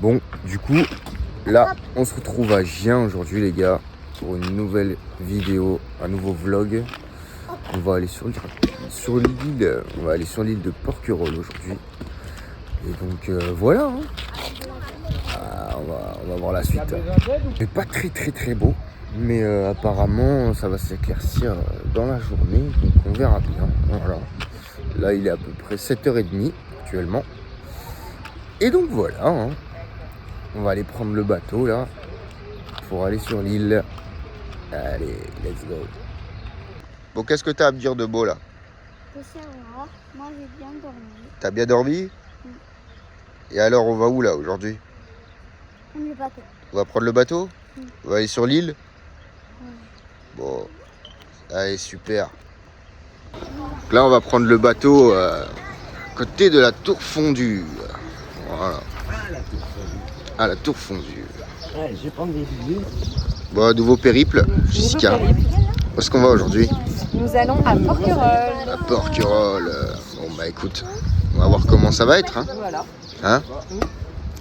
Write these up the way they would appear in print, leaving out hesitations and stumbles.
Bon, du coup, là, on se retrouve à Gien aujourd'hui, les gars, pour une nouvelle vidéo, un nouveau vlog. On va aller sur l'île, on va aller sur l'île de Porquerolles aujourd'hui. Et donc voilà, hein. On va voir la suite. C'est pas très beau, mais apparemment ça va s'éclaircir dans la journée, donc on verra bien. Voilà. Là, il est à peu près 7h30 actuellement. Et donc voilà, hein. On va aller prendre le bateau là pour aller sur l'île. Allez, let's go. Bon, qu'est-ce que t'as à me dire de beau là? Que ça va, moi j'ai bien dormi. T'as bien dormi? Oui. Et alors, on va où là aujourd'hui? On est bateau. On va prendre le bateau? Oui. On va aller sur l'île? Oui. Bon, allez, super. Donc là, on va prendre le bateau à côté de la tour fondue. Voilà. Ah, la tour fondue. Ouais, je vais prendre des billets. Bon, nouveau périple, Jessica. Où est-ce qu'on va aujourd'hui? Nous allons à Porquerolles. À Porquerolles. Bon, bah écoute, on va voir comment ça va être. Hein, Voilà. hein,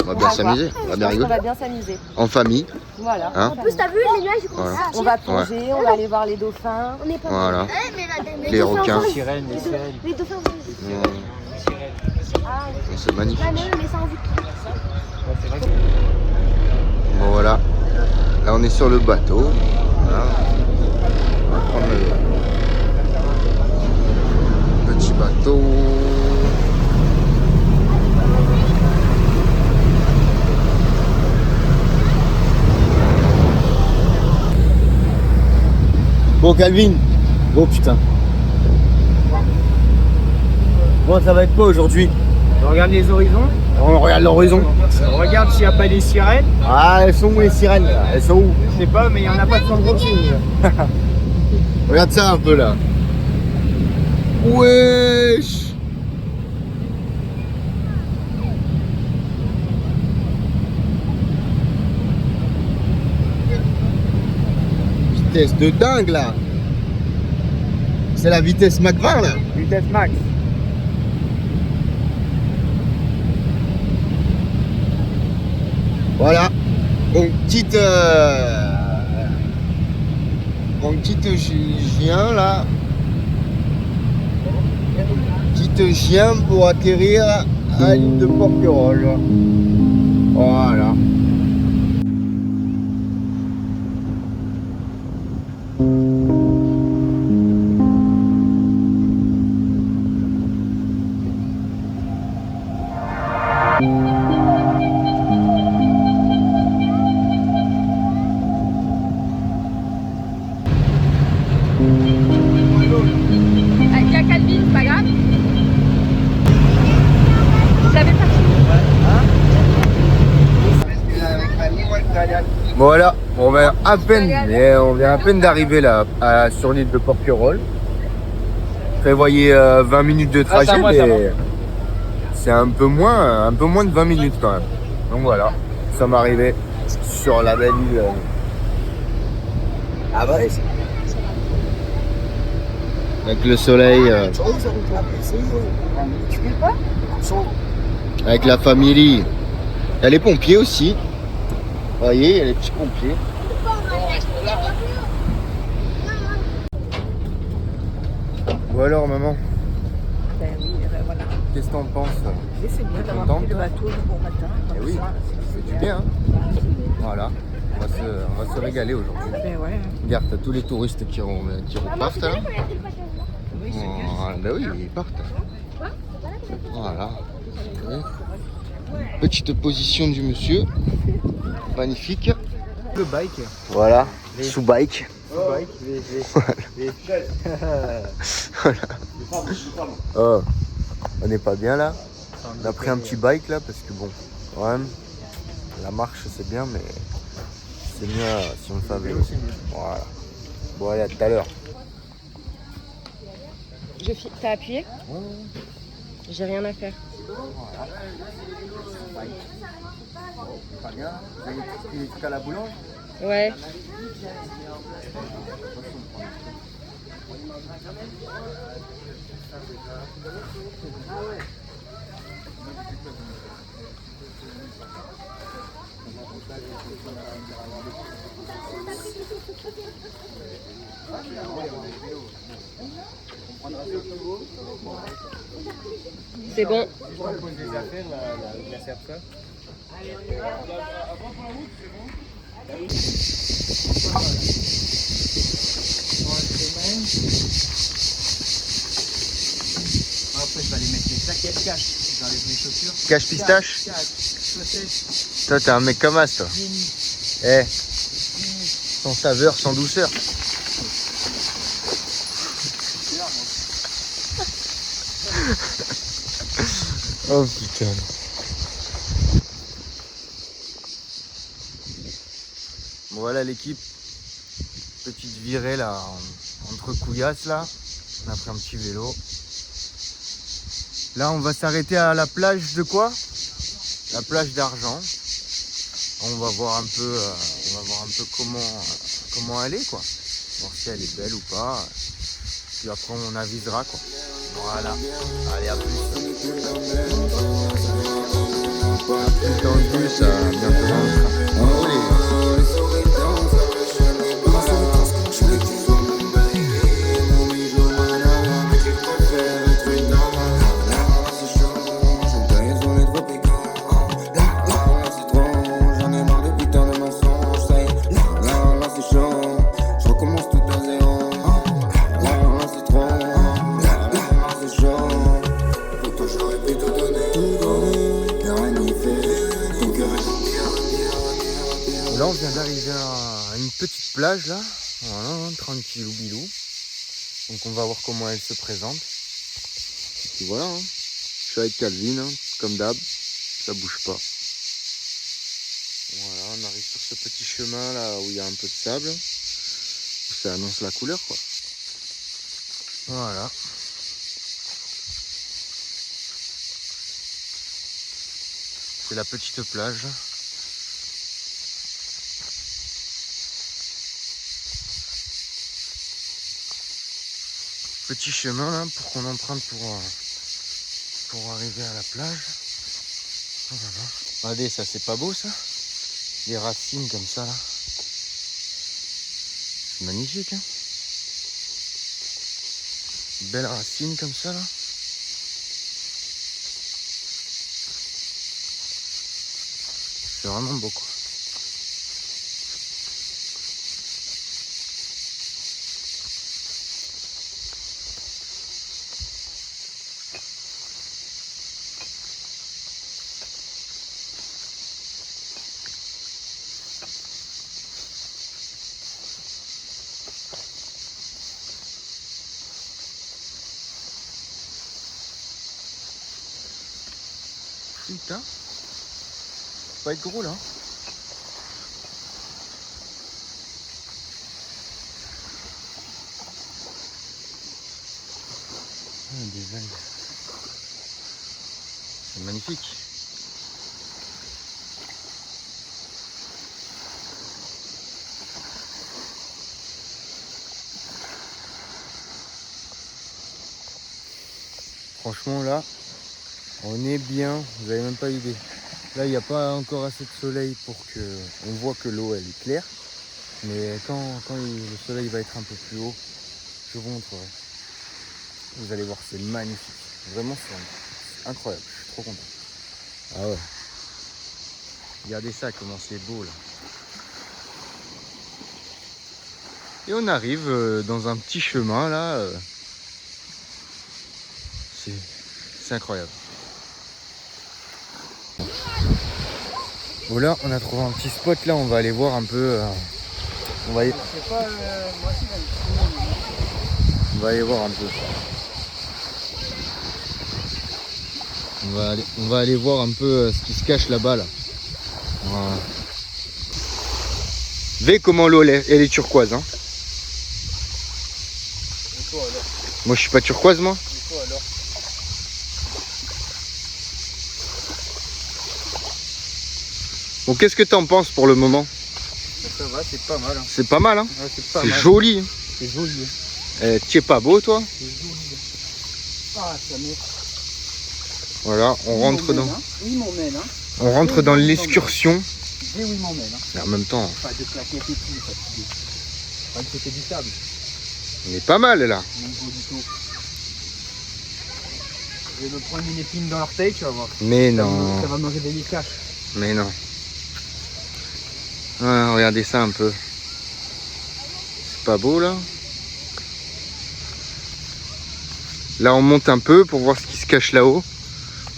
on va bien s'amuser, on va bien On rigoler. va bien s'amuser. En famille. Voilà. Hein. En plus, t'as vu les nuages? Voilà. On va plonger, on va aller voir les dauphins. On est pas Voilà. mais Les requins. Les sirènes. Les dauphins. C'est magnifique. Ah non, mais ça en vue. Bon voilà, là on est sur le bateau. Voilà. On va prendre le petit bateau. Bon, Calvin. Oh putain. Bon, ça va être quoi aujourd'hui? On regarde les horizons, On regarde l'horizon. on regarde s'il n'y a pas des sirènes. Ah, elles sont où les sirènes là? Elles sont où? Je sais pas, mais il n'y en a pas de centre-signe. Regarde ça un peu là. Wesh. Vitesse de dingue là. C'est la vitesse Mach 20 là. Vitesse max. Voilà. Donc petite chien là. Petite chien pour atterrir à l'île de Porquerolles. Voilà. Il y a Calvin, c'est pas grave. J'avais pas Voilà, on vient à peine d'arriver là sur l'île de Porquerolles. Prévoyez 20 minutes de trajet, ça va. mais c'est un peu moins de 20 minutes quand même. Donc voilà, nous sommes arrivés sur la belle île. Ah bah avec le soleil, avec la famille. Il y a les pompiers aussi. Vous voyez, il y a les petits pompiers. Bon alors maman, Ben oui, voilà. qu'est-ce que t'en penses? Et c'est bien d'avoir Contente? pris le bateau du bon matin. Eh oui, c'est du bien. Hein. Voilà, on va se régaler aujourd'hui. Ben ouais. Regarde, t'as tous les touristes qui repartent là. Oui, c'est bien. Voilà, ben oui, ils partent. Voilà. Oui. Petite position du monsieur. Magnifique. Le bike. Voilà, sous bike. Oh, on n'est pas bien là. On a pris un petit bike là parce que bon, quand même, la marche c'est bien, mais c'est mieux si on le fait à vélo. Voilà. Bon, allez, à tout à l'heure. T'as appuyé? J'ai rien à faire. Pas bien. Vous avez pris des trucs à la boulange? Ouais. C'est bon. Après, je vais aller mettre les plaquettes cash. J'enlève mes chaussures. Cache pistache. Chaussettes. Toi, t'es un mec comme as, toi. Eh. Sans saveur, sans douceur. Oh putain. Bon, voilà l'équipe. Petite virée là, entre couillasses là. On a pris un petit vélo. Là, on va s'arrêter à la plage de quoi? La plage d'Argent. On va voir un peu, comment elle est quoi. Voir si elle est belle ou pas. Puis après on avisera quoi. Voilà. Allez, à plus. Plus dans le bus, bientôt dans le train. Allez. Là on vient d'arriver à une petite plage là, voilà, tranquille ou bilou. Donc on va voir comment elle se présente. Et puis voilà, hein. Je suis avec Calvin, hein, comme d'hab, ça bouge pas. Voilà, on arrive sur ce petit chemin là où il y a un peu de sable, où ça annonce la couleur quoi. Voilà. C'est la petite plage. Petit chemin là pour qu'on emprunte pour arriver à la plage. Voilà. Regardez, ça c'est pas beau ça? Des racines comme ça là. C'est magnifique hein. Belles racines comme ça là. C'est vraiment beau quoi. Putain, ça va être gros là. Des algues. C'est magnifique. Franchement là, on est bien, vous n'avez même pas idée. Là il n'y a pas encore assez de soleil pour que on voit que l'eau elle est claire. Mais quand le soleil va être un peu plus haut, je vous montrerai. Vous allez voir, c'est magnifique. Vraiment c'est incroyable, je suis trop content. Ah ouais. Regardez ça, comment c'est beau là. Et on arrive dans un petit chemin là. C'est incroyable. Bon là on a trouvé un petit spot là, on va aller voir un peu. On va aller voir un peu. On va aller voir un peu ce qui se cache là-bas là. Voilà. Vous comment l'eau elle est turquoise hein. Et toi alors? Moi je suis pas turquoise moi. Et toi alors? Bon qu'est-ce que t'en penses pour le moment? Ça va, c'est pas mal. Hein. C'est pas mal hein. Ouais, c'est pas C'est mal. joli. C'est joli. Tu es pas beau toi? C'est joli. Ah, ça met. Voilà, on rentre dans. Il m'emmène, hein. On rentre dans l'excursion. sais où il m'emmène. Hein. Mais en même temps, Pas de claquettes et tout, fatigué. Pas que c'était du sable. on est pas mal là. Mon goût du tout. Je vais me prendre une épine dans l'orteil, tu vas voir. Mais non, Ça va me réveiller cash. mais non. Ouais, regardez ça un peu. C'est pas beau là? Là on monte un peu pour voir ce qui se cache là-haut.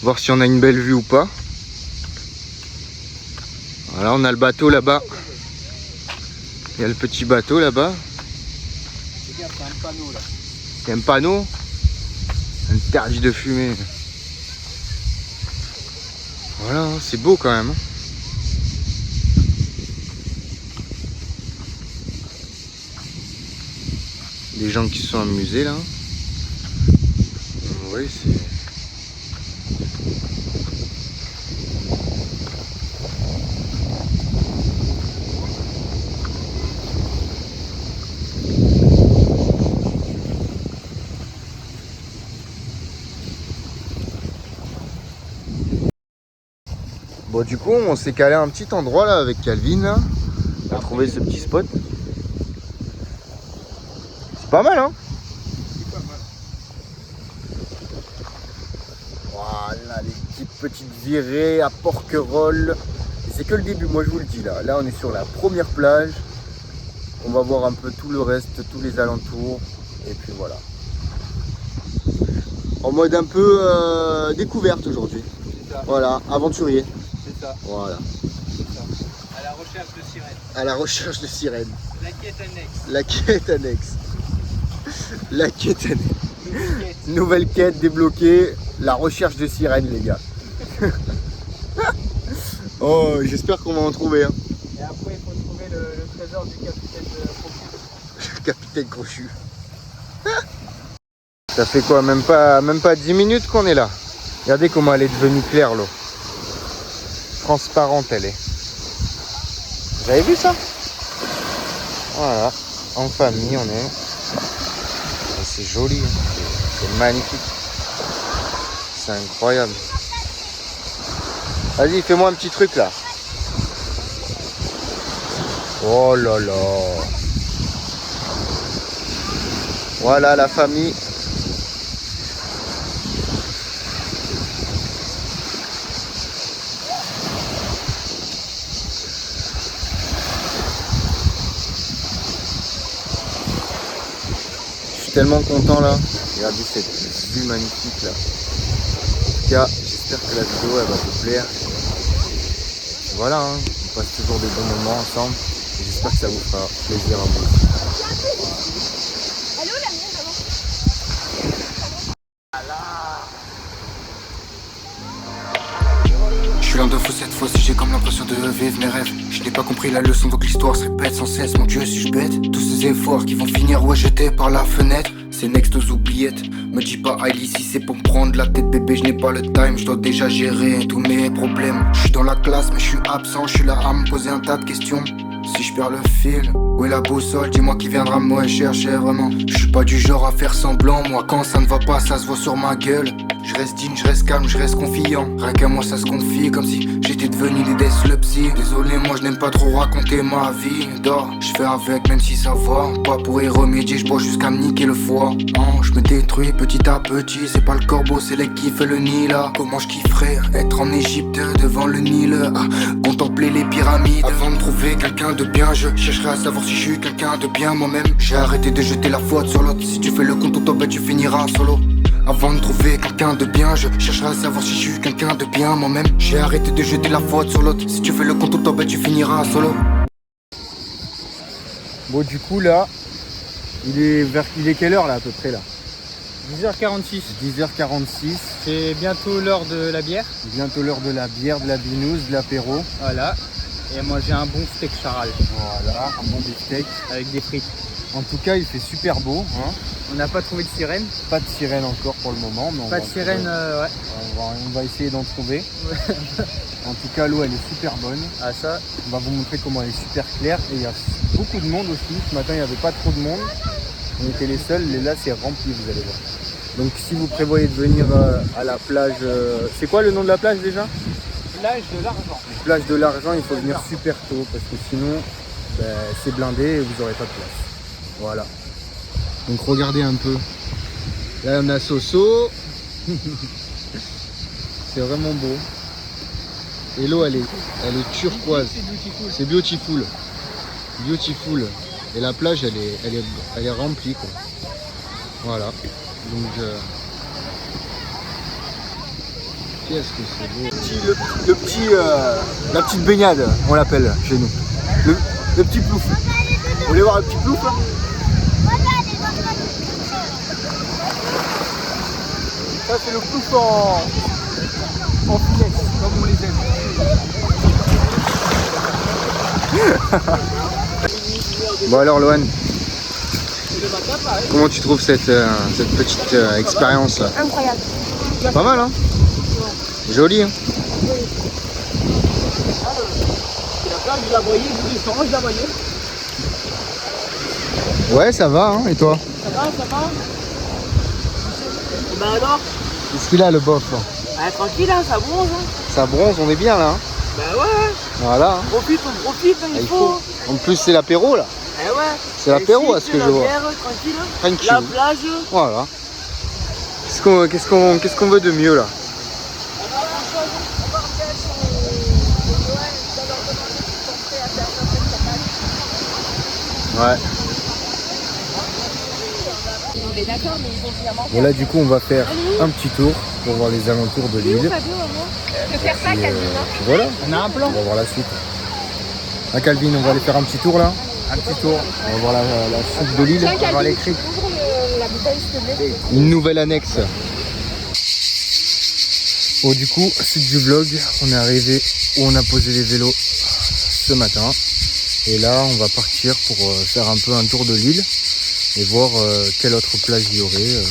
Voir si on a une belle vue ou pas. Voilà, on a le bateau là-bas. Il y a le petit bateau là-bas. Regarde, c'est un panneau là. Il y a un panneau. Interdit de fumer. Voilà, hein, c'est beau quand même. Hein. Des gens qui se sont amusés là. Oui, c'est... Bon, du coup, on s'est calé à un petit endroit là avec Calvin là. On a trouvé ce petit spot. C'est pas mal, hein? C'est pas mal. Voilà, les petites virées à Porquerolles. Et c'est que le début, moi je vous le dis là. Là, on est sur la première plage. On va voir un peu tout le reste, tous les alentours. Et puis voilà. En mode un peu découverte aujourd'hui. C'est ça. Voilà, aventurier. C'est ça. Voilà. C'est ça. À la recherche de sirènes. À la recherche de sirènes. La quête annexe. La quête annexe. La quête annexe. Nouvelle quête. Nouvelle quête débloquée. La recherche de sirènes, les gars. Oh, j'espère qu'on va en trouver. Hein. Et après, il faut trouver le trésor du capitaine Crocu. Capitaine Crochu. Ça fait quoi, même pas 10 minutes qu'on est là. Regardez comment elle est devenue claire, l'eau. Transparente, elle est. Vous avez vu ça? Voilà, en famille on est. Et c'est joli, hein. C'est magnifique. C'est incroyable. Vas-y, fais-moi un petit truc là. Oh là là. Voilà la famille. Je suis tellement content là. Regardez cette vue magnifique là. En tout cas, j'espère que la vidéo elle va vous plaire. Voilà, hein, on passe toujours des bons moments ensemble. Et j'espère que ça vous fera plaisir à vous. Elle est où la mienne avant? Je suis l'un de faux cette fois-ci, j'ai comme l'impression de vivre mes rêves. Je n'ai pas compris la leçon, donc l'histoire se répète sans cesse. Mon Dieu, suis-je bête? Tous ces efforts qui vont finir où jetés par la fenêtre. C'est next aux oubliettes. Me dis pas Hailey si c'est pour me prendre la tête, bébé, je n'ai pas le time. Je dois déjà gérer tous mes problèmes. Je suis dans la classe, mais je suis absent. Je suis là à me poser un tas de questions. Si je perds le fil, où est la boussole? Dis-moi qui viendra me chercher vraiment. Je suis pas du genre à faire semblant. Moi quand ça ne va pas, ça se voit sur ma gueule. Je reste digne, je reste calme, je reste confiant. Rien qu'à moi ça se confie comme si j'étais devenu l'idée le psy. Désolé, moi je n'aime pas trop raconter ma vie. Dors, je fais avec même si ça va. Pas pour y remédier, je bois jusqu'à me niquer le foie. Oh, je me détruis petit à petit. C'est pas le corbeau, c'est l'aigle qui fait le nid là. Comment je kifferais être en Égypte devant le Nil, contempler les pyramides. Avant de trouver quelqu'un de bien, je chercherai à savoir si je suis quelqu'un de bien moi-même. J'ai arrêté de jeter la faute sur l'autre. Si tu fais le compte au top, tu finiras solo. Avant de trouver quelqu'un de bien, je chercherai à savoir si je suis quelqu'un de bien moi-même. J'ai arrêté de jeter la faute sur l'autre. Si tu fais le compte au top, tu finiras solo. Bon, du coup là, il est quelle heure là à peu près là? 10h46. 10h46. C'est bientôt l'heure de la bière. Bientôt l'heure de la bière, de la binouse, de l'apéro. Voilà. Et moi j'ai un bon steak charal Voilà, un bon beefsteak. avec des frites. En tout cas, il fait super beau. Hein. On n'a pas trouvé de sirène. Pas de sirène encore pour le moment. Mais on Pas va de sirène, trouver. ouais. On va essayer d'en trouver. En tout cas, l'eau elle est super bonne. Ah ça, On va vous montrer comment elle est super claire. Et il y a beaucoup de monde aussi. Ce matin, il n'y avait pas trop de monde. On était les seuls. Et là, c'est rempli, vous allez voir. Donc, si vous prévoyez de venir à la plage... c'est quoi le nom de la plage déjà? plage de l'Argent. Plage de l'Argent, il faut venir super tôt parce que sinon c'est blindé et vous n'aurez pas de place. Voilà. Donc regardez un peu. Là on a Soso. C'est vraiment beau. Et l'eau elle est turquoise. C'est beautiful. Beautiful. Et la plage elle est remplie quoi. Voilà. Donc qu'est-ce que c'est beau. La petite baignade, on l'appelle chez nous. Le petit plouf. Vous voulez voir le petit plouf là? Ça c'est le plouf en finesse, comme on les aime. Bon alors Loane, comment tu trouves cette petite expérience là? Incroyable. Pas mal hein? Joli hein? Je la voyais, je descends, je la voyais. Ouais ça va hein, et toi? Ça va, ça va. Bah alors? Qu'est-ce qu'il a le bof là? Ah, tranquille, hein, ça bronze. Hein. Ça bronze, on est bien là hein? Bah ouais. Voilà. On profite, hein, il faut. En plus c'est l'apéro là. Eh ouais. C'est l'apéro à ce que je vois. Bière, tranquille. Tranquille. La plage. Voilà. Qu'est-ce qu'on veut de mieux là? Ouais. Bon là du coup on va faire un petit tour pour voir les alentours de l'île. Puis voilà, On a un plan. on va voir la suite. Ah Calvin, on va aller faire un petit tour là. Un petit tour. On va voir la suite de l'île, on va voir les criques. Une nouvelle annexe. Bon du coup, suite du vlog, on est arrivé où on a posé les vélos ce matin. Et là on va partir pour faire un peu un tour de l'île et voir quelle autre plage il y aurait.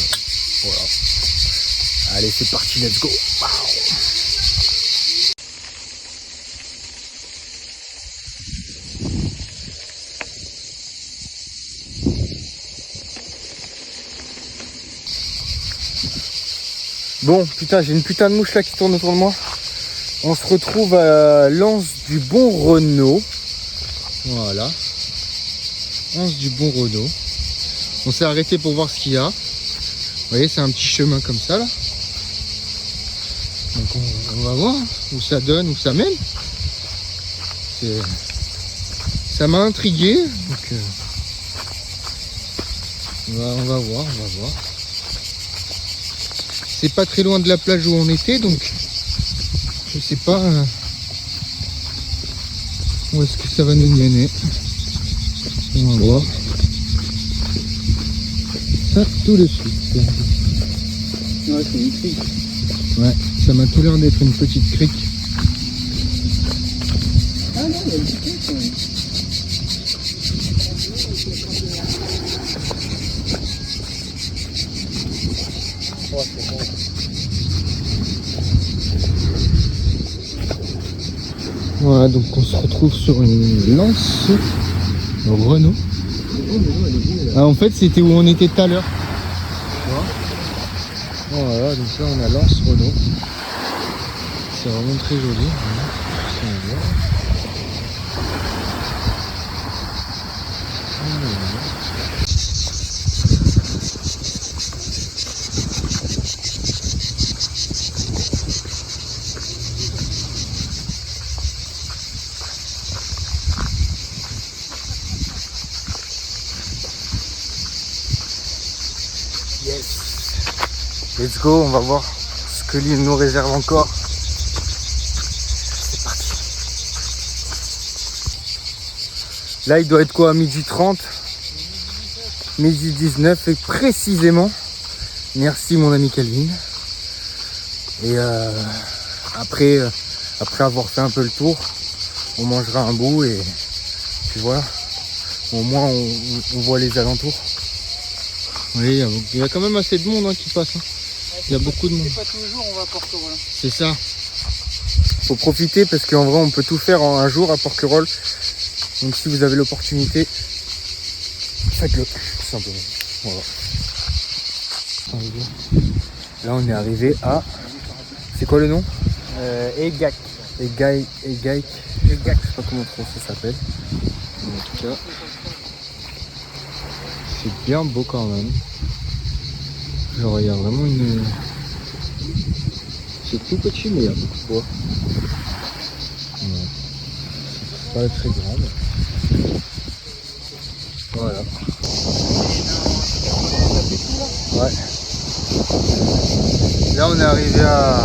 Voilà. Allez c'est parti, let's go. Wow. Bon, putain, j'ai une putain de mouche là qui tourne autour de moi. On se retrouve à l'Anse du Bon Renaud. Voilà. Anse du Bon Renaud. On s'est arrêté pour voir ce qu'il y a. Vous voyez, c'est un petit chemin comme ça là. Donc on va voir où ça donne, où ça mène. Ça m'a intrigué. Donc on va voir. C'est pas très loin de la plage où on était, donc je sais pas où est-ce que ça va nous mener. On va voir ça tout de suite. Ouais, c'est une crique. Ouais, ça m'a tout l'air d'être une petite crique. Ah non, il y a une petite crique quand même. Oh, c'est bon. Voilà, donc on se retrouve sur une lance Renault. Ah, en fait, c'était où on était tout à l'heure. Voilà, donc là on a lance Renault. C'est vraiment très joli. Si on voit. Let's go, on va voir ce que l'île nous réserve encore. C'est parti. Là, il doit être quoi, à 12h30, 12h19 et précisément. Merci mon ami Calvin. Et après avoir fait un peu le tour, on mangera un bout et puis voilà. Au moins on voit les alentours. Oui, il y a quand même assez de monde hein, qui passe. Hein. Il y a beaucoup de monde. C'est pas tous les jours on va à Porquerolles. C'est ça. Faut profiter parce qu'en vrai on peut tout faire en un jour à Porquerolles. Donc si vous avez l'opportunité, faites-le tout simplement. Voilà. Là on est arrivé à... C'est quoi le nom? Egac. et Gaïk, je sais pas comment trop ça s'appelle. En tout cas, c'est bien beau quand même. Genre il y a vraiment une... C'est tout petit mais il y a beaucoup de bois. Ouais. C'est pas très grand mais... Voilà. Ouais. Là on est arrivé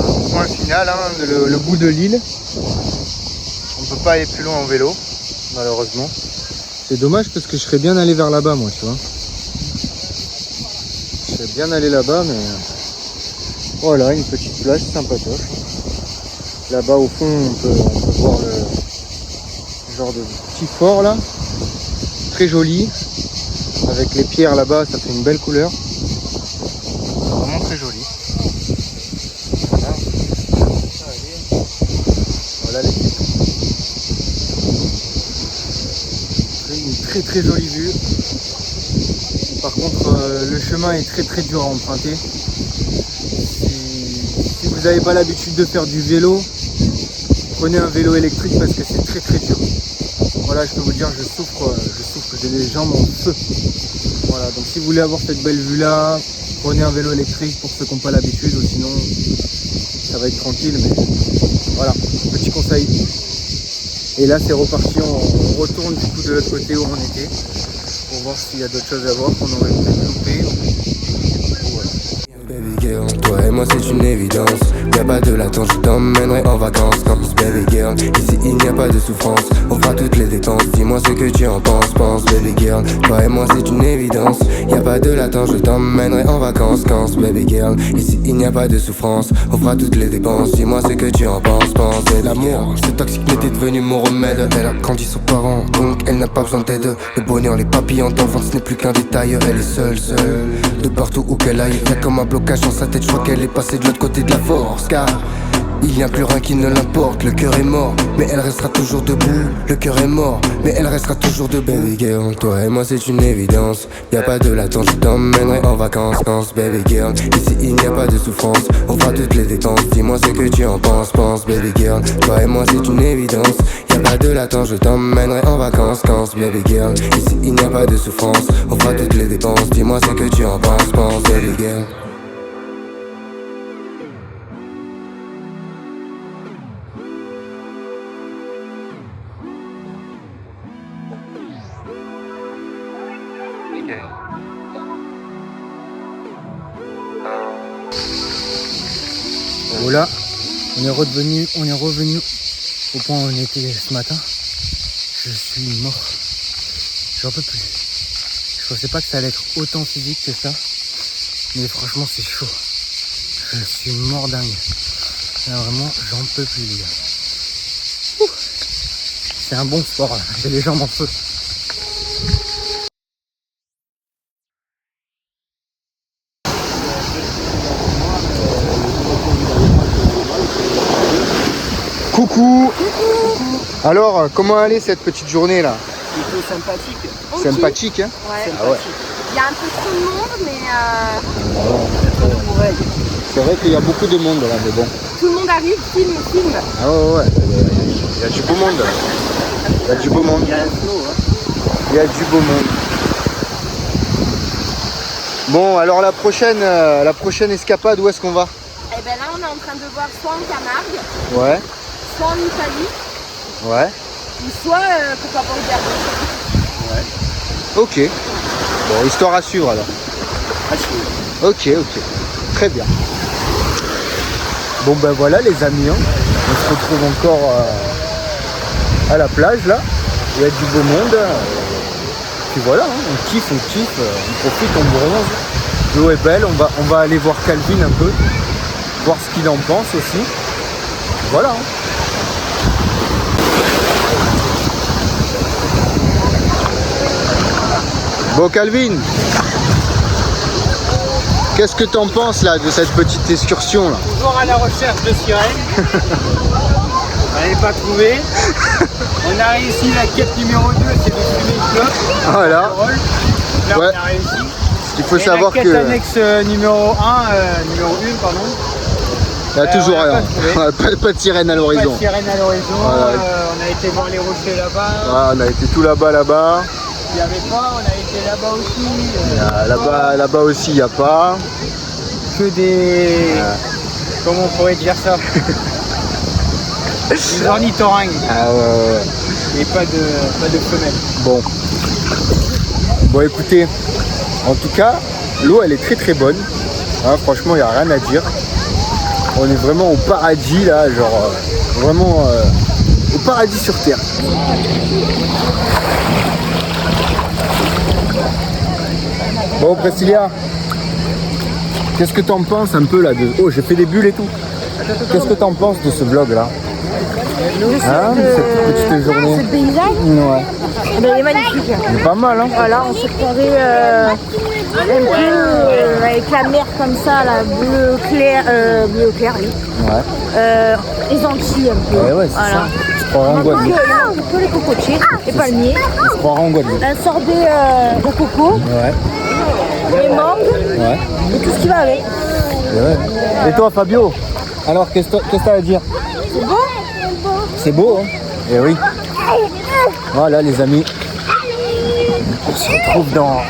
au point final, hein, le bout de l'île. On peut pas aller plus loin en vélo, malheureusement. C'est dommage parce que je serais bien allé vers là-bas moi, tu vois. Je serais bien allé là-bas mais... Voilà, une petite plage sympatoche. Là-bas au fond on peut voir le genre de petit fort là. Très joli. Avec les pierres là-bas, ça fait une belle couleur. Vraiment très joli. Voilà. Voilà les pieds. Une très jolie vue. Par contre, le chemin est très dur à emprunter. Si vous n'avez pas l'habitude de faire du vélo, prenez un vélo électrique parce que c'est très dur. Voilà, je peux vous dire, je souffre, j'ai les jambes en feu. Voilà, donc si vous voulez avoir cette belle vue là, prenez un vélo électrique pour ceux qui n'ont pas l'habitude, ou sinon ça va être tranquille, mais voilà, petit conseil. Et là c'est reparti, on retourne du coup de l'autre côté où on était, pour voir s'il y a d'autres choses à voir qu'on aurait peut-être loupé. Baby girl, toi et moi c'est une évidence. Y'a pas de latence, je t'emmènerai en vacances. Baby girl, ici il n'y a pas de souffrance. On fera toutes les dépenses, dis-moi ce que tu en penses. Pense baby girl, toi et moi c'est une évidence. Y'a pas de latence, je t'emmènerai en vacances. Baby girl, ici il n'y a pas de souffrance. On fera toutes les dépenses, dis-moi ce que tu en penses. Pense l'amour, ce toxique n'était devenu mon remède. Elle a grandi sans parents, donc elle n'a pas besoin d'aide. Le bonheur, les papillons d'enfance, ce n'est plus qu'un détail. Elle est seule, de partout où qu'elle aille. Y'a comme un blocage dans sa tête, je crois qu'elle est passée de l'autre côté de la force. Car il n'y a plus rien qui ne l'importe, le cœur est mort, mais elle restera toujours debout. Le cœur est mort, mais elle restera toujours debout. Baby girl, toi et moi c'est une évidence. Y'a pas de latence, je t'emmènerai en vacances. Baby girl, ici il n'y a pas de souffrance. On fera toutes les dépenses, dis-moi ce que tu en penses. Pense baby girl, toi et moi c'est une évidence. Y'a pas de latence, je t'emmènerai en vacances. Baby girl, ici il n'y a pas de souffrance. On fera toutes les dépenses, dis-moi ce que tu en penses. Pense baby girl. Voilà, on est revenu au point où on était ce matin. Je suis mort. J'en peux plus. Je pensais pas que ça allait être autant physique que ça. Mais franchement c'est chaud. Je suis mort dingue. Là, vraiment, j'en peux plus les gars. C'est un bon sport là. J'ai les jambes en feu. Coucou. Alors, comment allait cette petite journée là? Plutôt sympathique. Ok. Sympathique hein? Ouais. Ah ouais. Il y a un peu trop de monde, mais C'est vrai qu'il y a beaucoup de monde là, mais bon. tout le monde arrive, filme. Ah ouais. Il y a du beau monde. Il y a du beau monde. Il y a un flow, hein. Il y a du beau monde. Bon, alors la prochaine escapade, où est-ce qu'on va? Et ben là, on est en train de voir soit en Camargue, Ouais. soit en Italie, Ouais. ou soit pourquoi pas au Gabon. Ok. Bon, histoire à suivre alors. Ok. Très bien. Bon ben voilà les amis, hein. On se retrouve encore à la plage là. Il y a du beau monde. Puis voilà, hein. On kiffe, on profite, on bronze. L'eau est belle, on va aller voir Calvin un peu, voir ce qu'il en pense aussi. Voilà. Hein. Bon Calvin, qu'est-ce que t'en penses là de cette petite excursion là? Toujours à la recherche de sirènes. On n'avait pas trouvé. On a réussi la quête numéro 2, c'est de fumer une clope. Voilà. Là Ouais. on a réussi. Il faut Et savoir la quête que... annexe numéro 1, numéro 1, pardon. Il y a toujours rien. Pas de sirène à Pas l'horizon. de sirène à l'horizon. Voilà. On a été voir les rochers là-bas. On a été tout là-bas. Il n'y avait pas, on a été là-bas aussi. Là-bas aussi, il n'y a pas. Que des... Comment on pourrait dire ça? Des ornithorynques. Ah ouais. Et pas de femelles. Bon écoutez, en tout cas, l'eau elle est très très bonne. Hein, franchement, il n'y a rien à dire. On est vraiment au paradis là, genre vraiment au paradis sur terre. Bon Priscilla, qu'est-ce que t'en penses un peu là de... Oh, j'ai fait des bulles et tout. Qu'est-ce que t'en penses de ce vlog là? Hein, cette petite journée. Ce paysage, Ouais. il est magnifique. Il est pas mal hein. Voilà, on s'est croisé un peu avec la mer comme ça, là, bleu clair, oui. Ouais. Les Antilles un peu. Ouais, c'est Voilà. ça. Je croirais en Guadeloupe. Que les cocotiers, les palmiers, Je croirais en Guadeloupe. un sorbet au coco, Ouais. les mangues Ouais. et tout ce qui va avec. Et ouais. Et toi Fabio, alors qu'est-ce que t'as à dire? C'est beau? C'est beau hein? Eh oui. Voilà les amis. On se retrouve dans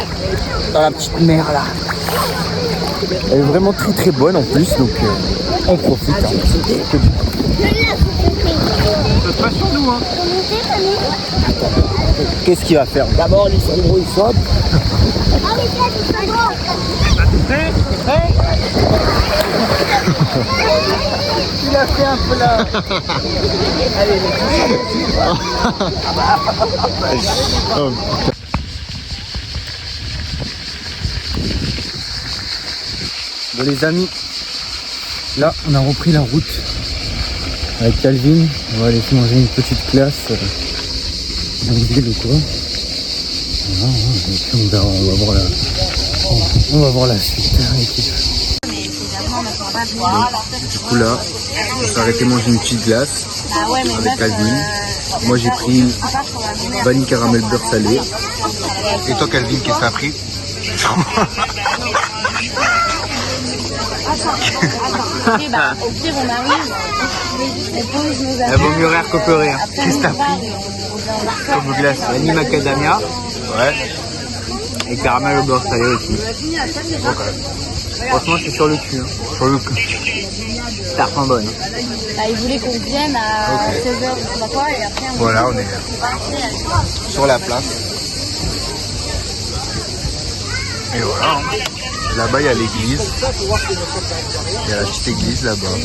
la petite mer là. Elle est vraiment très très bonne en plus, donc on profite. Hein. Pas sur nous, hein. Qu'est-ce qu'il va faire? D'abord, les frigos, ils sautent. Il a fait un peu là. Bon les amis, là on a repris la route avec Calvin. On va aller se manger une petite glace dans le ville ou quoi. Voilà, et puis on va voir la suite. Du coup là, on s'est arrêté manger une petite glace avec Calvin. Moi j'ai pris vanille caramel beurre salé. Et toi Calvin, qu'est-ce que t'as pris? Au pire, on arrive, on pose nos Elle vaut mieux rire que rire. Qu'est-ce que t'as pris comme glace? Vanille macadamia. Ouais. Et caramel au beurre salé aussi. Ok. Franchement, je suis sur le cul. Hein. Sur le cul. T'as faim bonne. Bah, ils voulaient qu'on vienne à 16h, je sais pas quoi, et après on... Voilà, on est sur la place. Et voilà. Là-bas, il y a l'église. Il y a la petite église là-bas.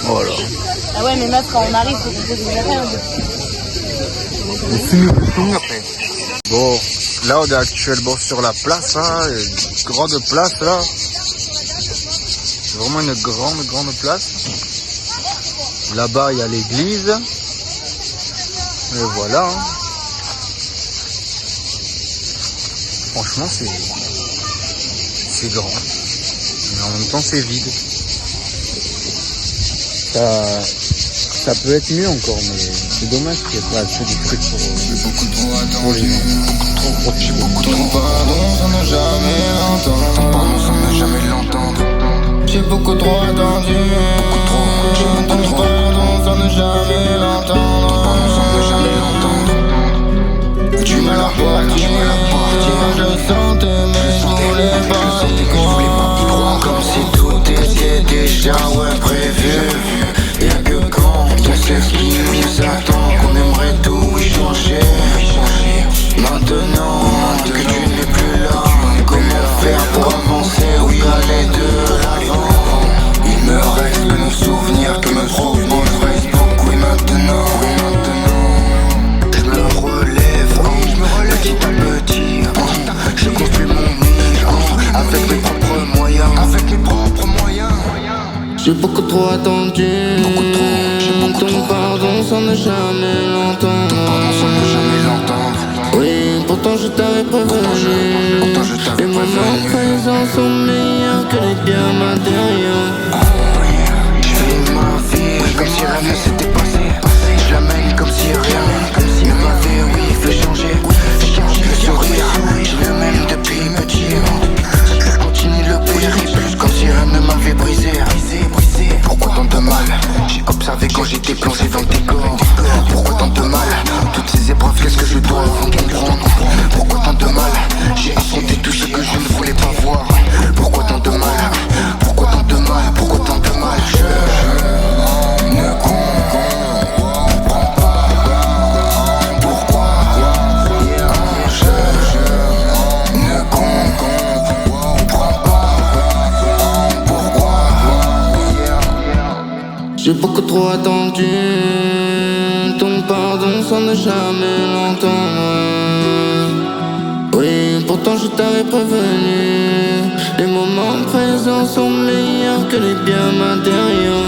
Voilà. Ah ouais, mais meuf, quand on arrive, faut qu'on pose des affaires. On finit le tour après. Bon, là, on est actuellement sur la place, hein, une grande place là. C'est vraiment une grande place. Là-bas, il y a l'église. Et voilà. Hein. Franchement, c'est grand. Mais en même temps, c'est vide. Ça peut être mieux encore, mais c'est dommage qu'il n'y ait pas assez de trucs pour les gens. J'ai beaucoup trop pardon sans ne jamais l'entendre. Pardon sans ne jamais l'entendre. J'ai beaucoup trop attendu. J'ai beaucoup trop pardon sans ne jamais l'entendre. Pardon sans ne jamais l'entendre. Tu me l'as porté. Je sentais mais je voulais pas y croire. Comme si tout était déjà prévu. Y'a que quand on sait ce qui nous attend qu'on aimerait tout changer. Maintenant que tu n'es plus là, comment faire pour avancer ou aller de l'avant? Il me reste que nos souvenirs, que me prouvent Facebook. Oui maintenant, je me relève petit à petit. Je construis mon nid avec mes propres moyens. J'ai beaucoup trop attendu. Ton pardon sans ne jamais l'entendre. Oui, pourtant je t'avais prévenu. Et maintenant les gens sont meilleurs que les biens matériels. Je vis ma vie comme si rien ne s'était passé. Je la mène comme si rien ne m'avait, oui, fait changer. Le sourire, je le mène depuis petit. Je continue le périple comme si rien ne m'avait brisé. trop attendu. Ton pardon sans ne jamais l'entendre. Oui, pourtant je t'avais prévenu. Les moments présents sont meilleurs que les biens matériaux.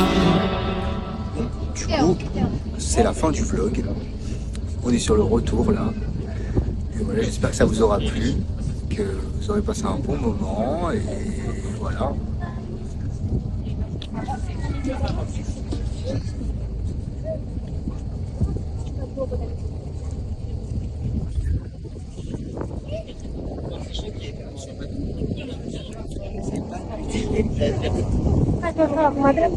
Du coup, c'est la fin du vlog. On est sur le retour là. Et voilà, j'espère que ça vous aura plu, que vous aurez passé un bon moment et voilà. Ada